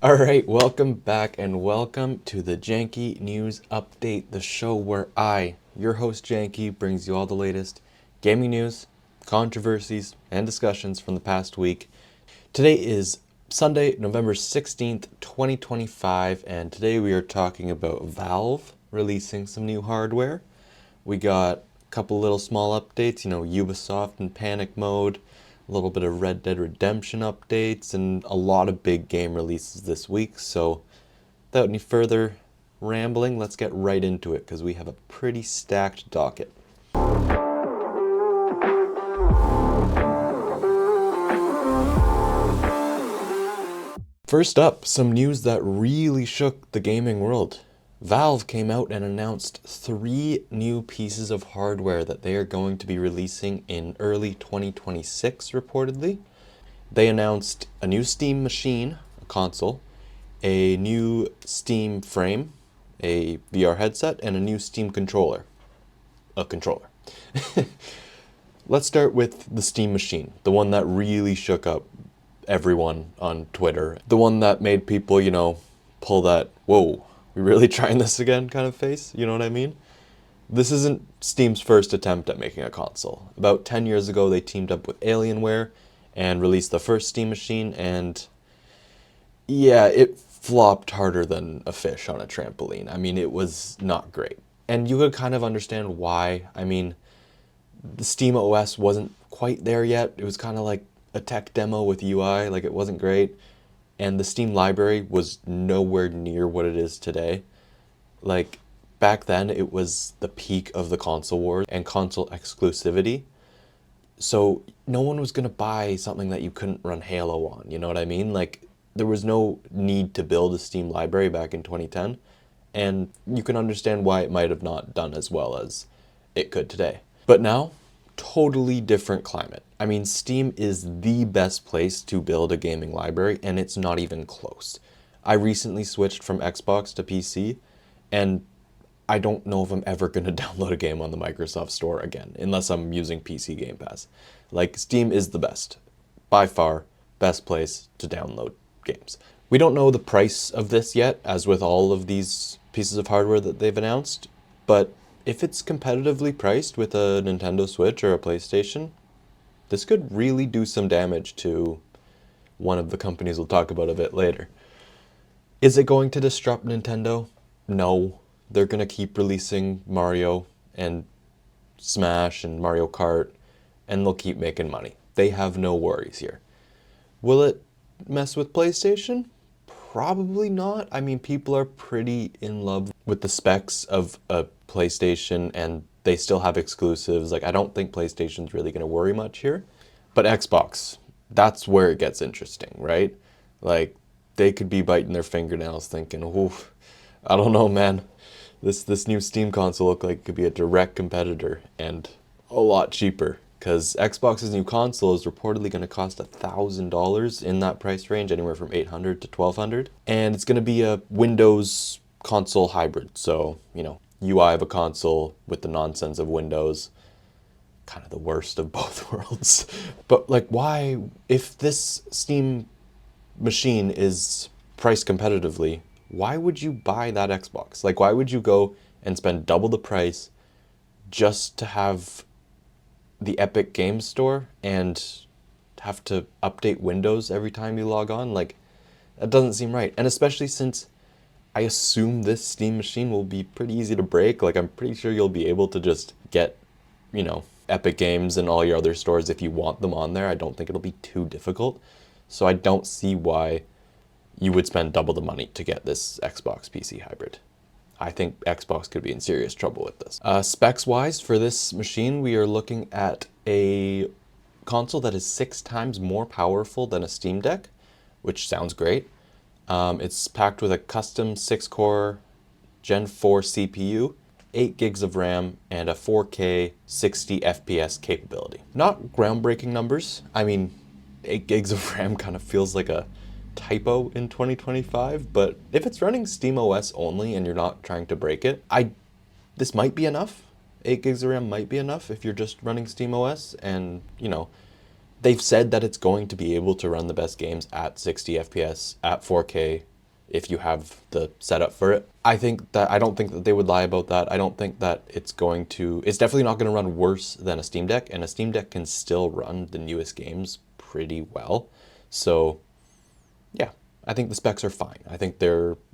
All right, welcome back and welcome to the Janky News Update, the show where I, your host Janky, brings you all the latest gaming news, controversies, and discussions from the past week. Today is Sunday, November 16th, 2025, and today we are talking about Valve releasing some new hardware. We got a couple little small updates, Ubisoft in panic mode, a little bit of Red Dead Redemption updates, and a lot of big game releases this week. So without any further rambling, let's get right into it because we have a pretty stacked docket. First up, some news that really shook the gaming world. Valve came out and announced 3 new pieces of hardware that they are going to be releasing in early 2026, reportedly. They announced a new Steam machine, a console, a new Steam frame, a VR headset, and a new Steam controller, a controller. Let's start with the Steam machine, the one that really shook up everyone on Twitter, the one that made people, pull that, whoa, we really trying this again kind of face, you know what I mean? This isn't Steam's first attempt at making a console. About 10 years ago, they teamed up with Alienware and released the first Steam machine, and yeah, it flopped harder than a fish on a trampoline. I mean, it was not great. And you could kind of understand why. I mean, the Steam OS wasn't quite there yet. It was kind of like a tech demo with UI, like it wasn't great. And the Steam library was nowhere near what it is today. Like, back then, it was the peak of the console wars and console exclusivity. So no one was going to buy something that you couldn't run Halo on, you know what I mean? Like, there was no need to build a Steam library back in 2010, and you can understand why it might have not done as well as it could today. But now, totally different climate. I mean, Steam is the best place to build a gaming library, and it's not even close. I recently switched from Xbox to PC, and I don't know if I'm ever going to download a game on the Microsoft Store again, unless I'm using PC Game Pass. Like, Steam is the best. By far, best place to download games. We don't know the price of this yet, as with all of these pieces of hardware that they've announced, but if it's competitively priced with a Nintendo Switch or a PlayStation, this could really do some damage to one of the companies we'll talk about a bit later. Is it going to disrupt Nintendo? No. They're going to keep releasing Mario and Smash and Mario Kart, and they'll keep making money. They have no worries here. Will it mess with PlayStation? Probably not. I mean, people are pretty in love with the specs of a PlayStation, and they still have exclusives. Like, I don't think PlayStation's really going to worry much here. But Xbox, that's where it gets interesting, right? Like, they could be biting their fingernails thinking, oof, I don't know, man. This new Steam console look like it could be a direct competitor and a lot cheaper, because Xbox's new console is reportedly going to cost $1,000 in that price range, anywhere from $800 to $1,200, and it's going to be a Windows console hybrid. So, UI of a console with the nonsense of Windows, kind of the worst of both worlds. But like, why, if this Steam machine is priced competitively, why would you buy that Xbox? Like, why would you go and spend double the price just to have the Epic Games Store and have to update Windows every time you log on? Like, that doesn't seem right. And especially since I assume this Steam machine will be pretty easy to break. Like, I'm pretty sure you'll be able to just get, Epic Games and all your other stores if you want them on there. I don't think it'll be too difficult. So I don't see why you would spend double the money to get this Xbox PC hybrid. I think Xbox could be in serious trouble with this. Specs-wise, for this machine, we are looking at a console that is 6 times more powerful than a Steam Deck, which sounds great. It's packed with a custom 6-core Gen 4 CPU, 8 gigs of RAM, and a 4K 60 FPS capability. Not groundbreaking numbers. I mean, 8 gigs of RAM kind of feels like a typo in 2025, but if it's running SteamOS only and you're not trying to break it, this might be enough. 8 gigs of RAM might be enough if you're just running SteamOS, and they've said that it's going to be able to run the best games at 60 FPS at 4K if you have the setup for it. I don't think that they would lie about that. I don't think that it's definitely not going to run worse than a Steam Deck, and a Steam Deck can still run the newest games pretty well. So yeah, I think the specs are fine. I think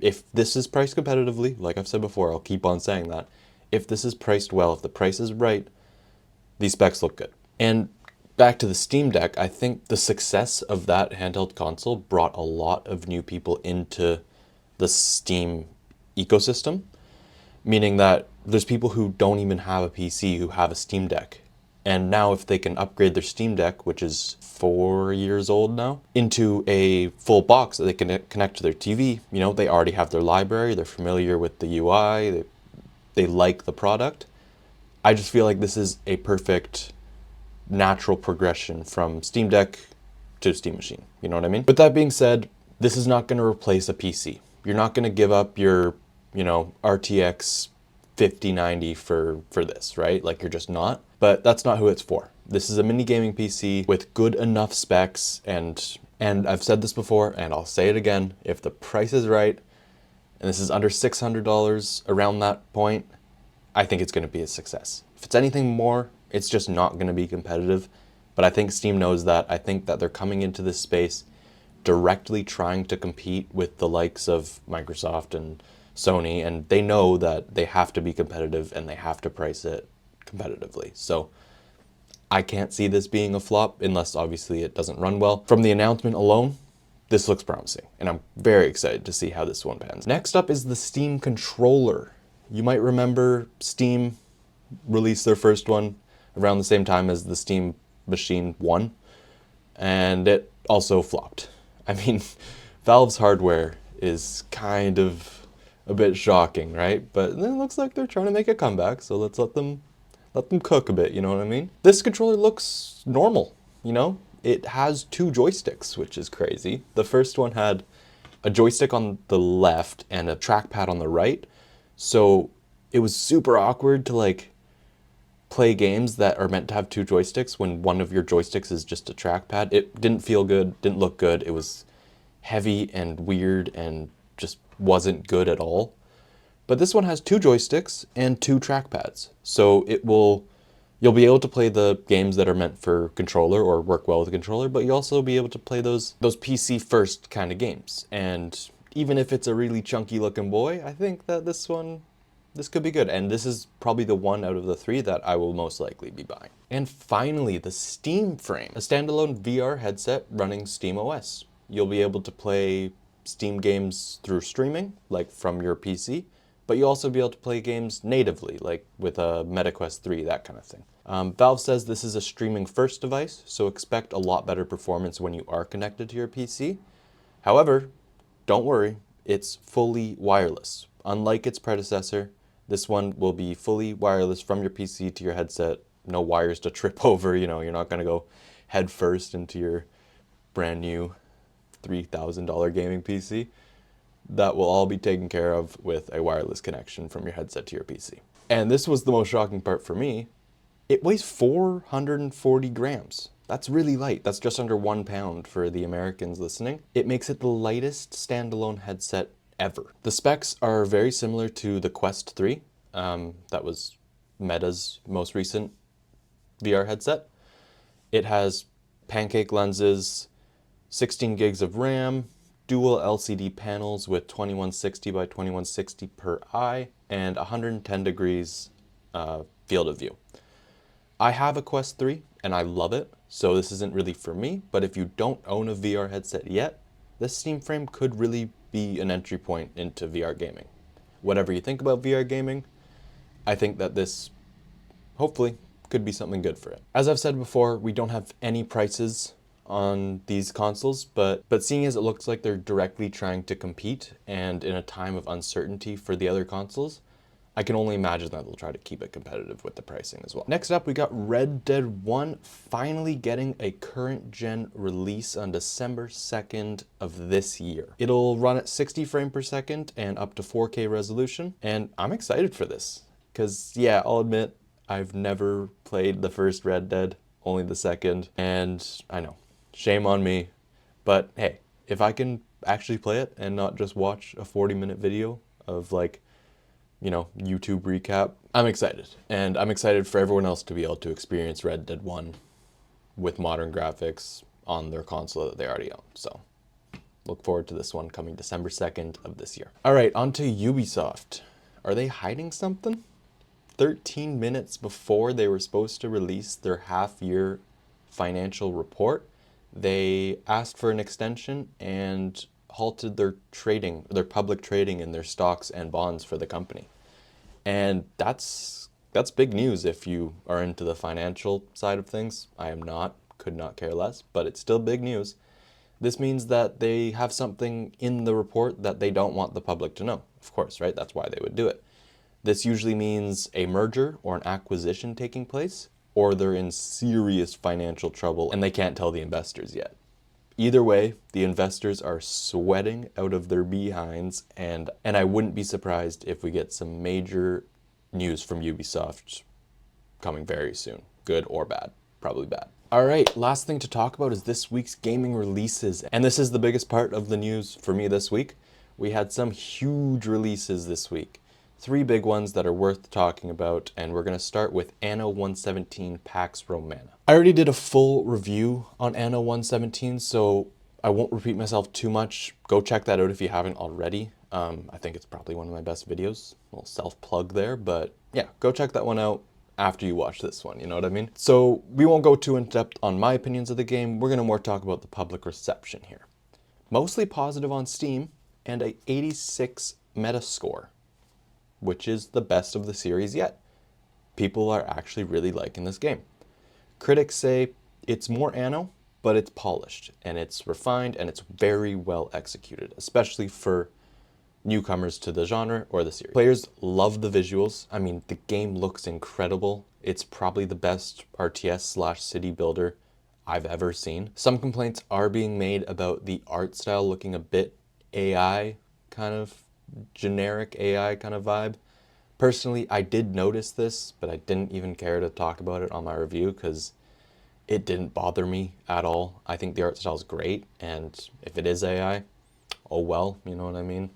if this is priced competitively, like I've said before, I'll keep on saying that. If this is priced well, if the price is right, these specs look good. And back to the Steam Deck, I think the success of that handheld console brought a lot of new people into the Steam ecosystem, meaning that there's people who don't even have a PC who have a Steam Deck. And now if they can upgrade their Steam Deck, which is 4 years old now, into a full box that they can connect to their TV, they already have their library, they're familiar with the UI, they like the product. I just feel like this is a perfect natural progression from Steam Deck to Steam Machine. You know what I mean? With that being said, this is not going to replace a PC. You're not going to give up your, RTX 5090 for this, right? Like, you're just not. But that's not who it's for. This is a mini gaming PC with good enough specs, and I've said this before, and I'll say it again, if the price is right, and this is under $600, around that point, I think it's going to be a success. If it's anything more, it's just not going to be competitive. But I think Steam knows that. I think that they're coming into this space directly trying to compete with the likes of Microsoft and Sony, and they know that they have to be competitive and they have to price it competitively. So I can't see this being a flop unless obviously it doesn't run well. From the announcement alone, this looks promising, and I'm very excited to see how this one pans. Next up is the Steam controller. You might remember Steam released their first one around the same time as the Steam Machine 1, and it also flopped. I mean, Valve's hardware is kind of a bit shocking, right? But it looks like they're trying to make a comeback, so let's let them cook a bit, you know what I mean? This controller looks normal, It has 2 joysticks, which is crazy. The first one had a joystick on the left and a trackpad on the right, so it was super awkward to play games that are meant to have 2 joysticks when one of your joysticks is just a trackpad. It didn't feel good, didn't look good. It was heavy and weird and just wasn't good at all. But this one has 2 joysticks and 2 trackpads. So you'll be able to play the games that are meant for controller or work well with a controller, but you'll also be able to play those PC first kind of games. And even if it's a really chunky looking boy, I think that this could be good. And this is probably the one out of the 3 that I will most likely be buying. And finally, the Steam Frame, a standalone VR headset running SteamOS. You'll be able to play Steam games through streaming, like from your PC, but you'll also be able to play games natively, like with a MetaQuest 3, that kind of thing. Valve says this is a streaming first device, so expect a lot better performance when you are connected to your PC. However, don't worry, it's fully wireless. Unlike its predecessor, this one will be fully wireless from your PC to your headset. No wires to trip over, you're not going to go head first into your brand new $3,000 gaming PC. That will all be taken care of with a wireless connection from your headset to your PC. And this was the most shocking part for me. It weighs 440 grams. That's really light. That's just under 1 pound for the Americans listening. It makes it the lightest standalone headset ever. The specs are very similar to the Quest 3. That was Meta's most recent VR headset. It has pancake lenses, 16 gigs of RAM, dual LCD panels with 2160 by 2160 per eye, and 110 degrees field of view. I have a Quest 3 and I love it, so this isn't really for me, but if you don't own a VR headset yet, this Steam Frame could really be an entry point into VR gaming. Whatever you think about VR gaming, I think that this hopefully could be something good for it. As I've said before, we don't have any prices on these consoles, but seeing as it looks like they're directly trying to compete and in a time of uncertainty for the other consoles, I can only imagine that they'll try to keep it competitive with the pricing as well. Next up, we got Red Dead 1 finally getting a current gen release on December 2nd of this year. It'll run at 60 frames per second and up to 4K resolution, and I'm excited for this because, yeah, I'll admit, I've never played the first Red Dead, only the second, and I know, shame on me, but hey, if I can actually play it and not just watch a 40-minute video of like, you know, YouTube recap. I'm excited, and I'm excited for everyone else to be able to experience Red Dead 1 with modern graphics on their console that they already own. So look forward to this one coming December 2nd of this year. All right, on to Ubisoft. Are they hiding something? 13 minutes before they were supposed to release their half-year financial report, they asked for an extension and halted their public trading in their stocks and bonds for the company. And that's big news if you are into the financial side of things. I am not, could not care less, but it's still big news. This means that they have something in the report that they don't want the public to know, of course, right? That's why they would do it. This usually means a merger or an acquisition taking place, or they're in serious financial trouble and they can't tell the investors yet. Either way, the investors are sweating out of their behinds, and I wouldn't be surprised if we get some major news from Ubisoft coming very soon, good or bad, probably bad. All right, last thing to talk about is this week's gaming releases, and this is the biggest part of the news for me this week. We had some huge releases this week. 3 big ones that are worth talking about, and we're going to start with Anno 117 Pax Romana. I already did a full review on Anno 117, so I won't repeat myself too much. Go check that out if you haven't already. I think it's probably one of my best videos. A little self-plug there, but yeah, go check that one out after you watch this one, you know what I mean? So we won't go too in-depth on my opinions of the game. We're going to more talk about the public reception here. Mostly positive on Steam, and a 86 Metascore, which is the best of the series yet. People are actually really liking this game. Critics say it's more Anno, but it's polished, and it's refined, and it's very well executed, especially for newcomers to the genre or the series. Players love the visuals. I mean, the game looks incredible. It's probably the best RTS/city builder I've ever seen. Some complaints are being made about the art style looking a bit AI, kind of generic AI kind of vibe. Personally, I did notice this, but I didn't even care to talk about it on my review because it didn't bother me at all. I think the art style is great, and if it is AI, oh well, you know what I mean?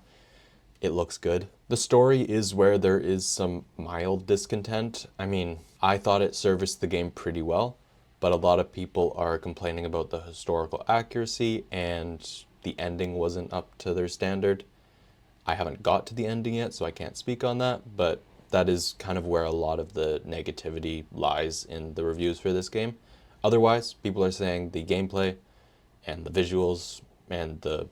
It looks good. The story is where there is some mild discontent. I mean, I thought it serviced the game pretty well, but a lot of people are complaining about the historical accuracy and the ending wasn't up to their standard. I haven't got to the ending yet, so I can't speak on that, but that is kind of where a lot of the negativity lies in the reviews for this game. Otherwise, people are saying the gameplay and the visuals and the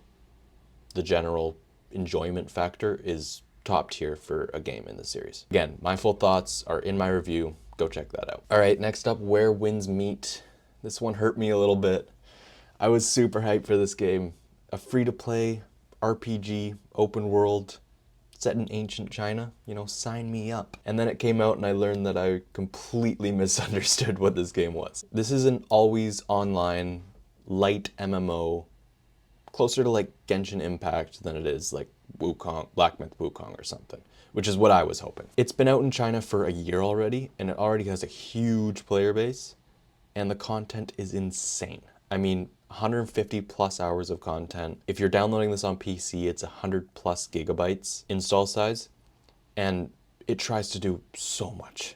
general enjoyment factor is top tier for a game in the series. Again, my full thoughts are in my review. Go check that out. All right, next up, Where Winds Meet. This one hurt me a little bit. I was super hyped for this game. A free-to-play RPG, open world, set in ancient China, you know, sign me up. And then it came out and I learned that I completely misunderstood what this game was. This is an always online, light MMO, closer to like Genshin Impact than it is like Wukong, Black Myth Wukong or something, which is what I was hoping. It's been out in China for a year already, and it already has a huge player base, and the content is insane. I mean, 150 plus hours of content. If you're downloading this on PC, it's 100 plus gigabytes install size, and it tries to do so much.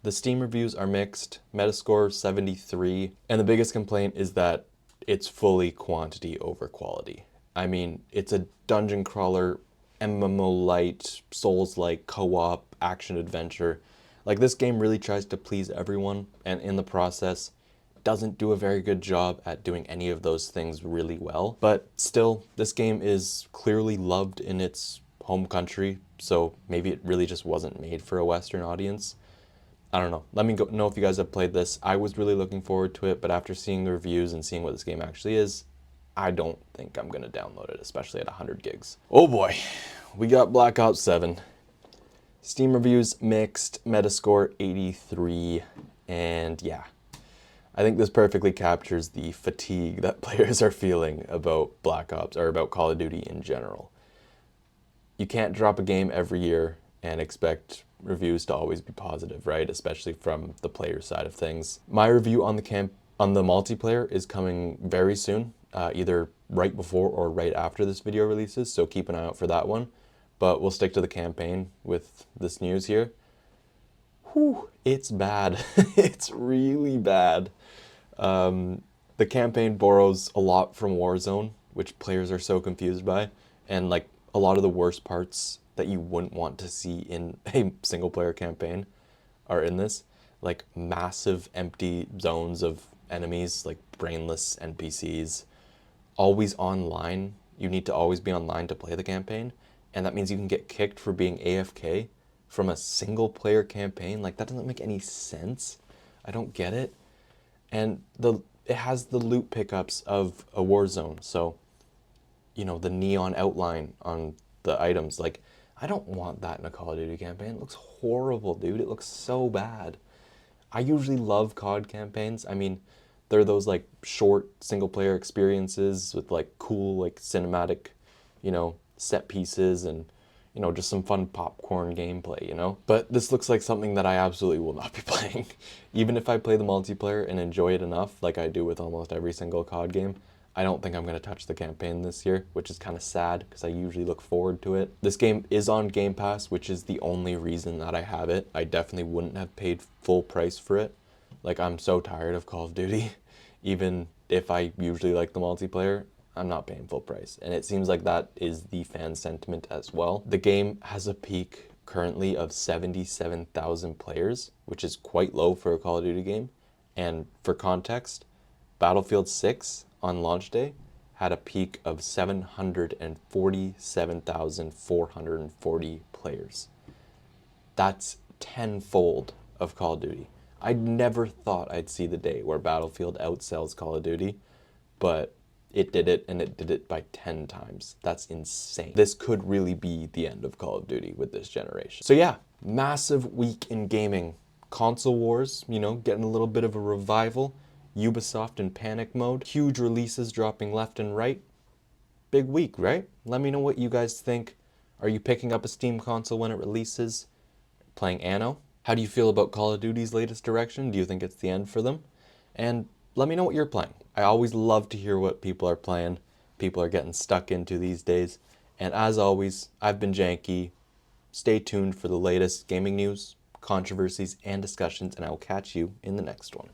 The Steam reviews are mixed, Metascore 73, and the biggest complaint is that it's fully quantity over quality. I mean, it's a dungeon crawler, MMO-light, Souls-like co-op action adventure. Like, this game really tries to please everyone, and in the process, doesn't do a very good job at doing any of those things really well. But still, this game is clearly loved in its home country, so maybe it really just wasn't made for a Western audience. I don't know. Let me know if you guys have played this. I was really looking forward to it, but after seeing the reviews and seeing what this game actually is, I don't think I'm going to download it, especially at 100 gigs. Oh boy, we got Black Ops 7. Steam reviews mixed, Metascore 83, and yeah. I think this perfectly captures the fatigue that players are feeling about Black Ops, or about Call of Duty in general. You can't drop a game every year and expect reviews to always be positive, right? Especially from the player side of things. My review on the multiplayer is coming very soon, either right before or right after this video releases, so keep an eye out for that one. But we'll stick to the campaign with this news here. Whew, it's bad. It's really bad. The campaign borrows a lot from Warzone, which players are so confused by, and like a lot of the worst parts that you wouldn't want to see in a single player campaign are in this, like massive empty zones of enemies, like brainless NPCs, always online. You need to always be online to play the campaign, and that means you can get kicked for being AFK from a single player campaign. Like, that doesn't make any sense. I don't get it. And it has the loot pickups of a Warzone, so you know, the neon outline on the items. Like, I don't want that in a Call of Duty campaign. It looks horrible, dude. It looks so bad. I usually love COD campaigns. I mean, they're those like short single player experiences with like cool like cinematic, you know, set pieces and, you know, just some fun popcorn gameplay, you know? But this looks like something that I absolutely will not be playing. Even if I play the multiplayer and enjoy it enough, like I do with almost every single COD game, I don't think I'm going to touch the campaign this year, which is kind of sad because I usually look forward to it. This game is on Game Pass, which is the only reason that I have it. I definitely wouldn't have paid full price for it. Like, I'm so tired of Call of Duty. Even if I usually like the multiplayer, I'm not paying full price. And it seems like that is the fan sentiment as well. The game has a peak currently of 77,000 players, which is quite low for a Call of Duty game. And for context, Battlefield 6 on launch day had a peak of 747,440 players. That's tenfold of Call of Duty. I never thought I'd see the day where Battlefield outsells Call of Duty, but it did it, and it did it by 10 times. That's insane. This could really be the end of Call of Duty with this generation. So yeah, massive week in gaming. Console wars, you know, getting a little bit of a revival. Ubisoft in panic mode. Huge releases dropping left and right. Big week, right? Let me know what you guys think. Are you picking up a Steam console when it releases? Playing Anno? How do you feel about Call of Duty's latest direction? Do you think it's the end for them? And let me know what you're playing. I always love to hear what people are playing, people are getting stuck into these days. And as always, I've been Janky. Stay tuned for the latest gaming news, controversies, and discussions, and I will catch you in the next one.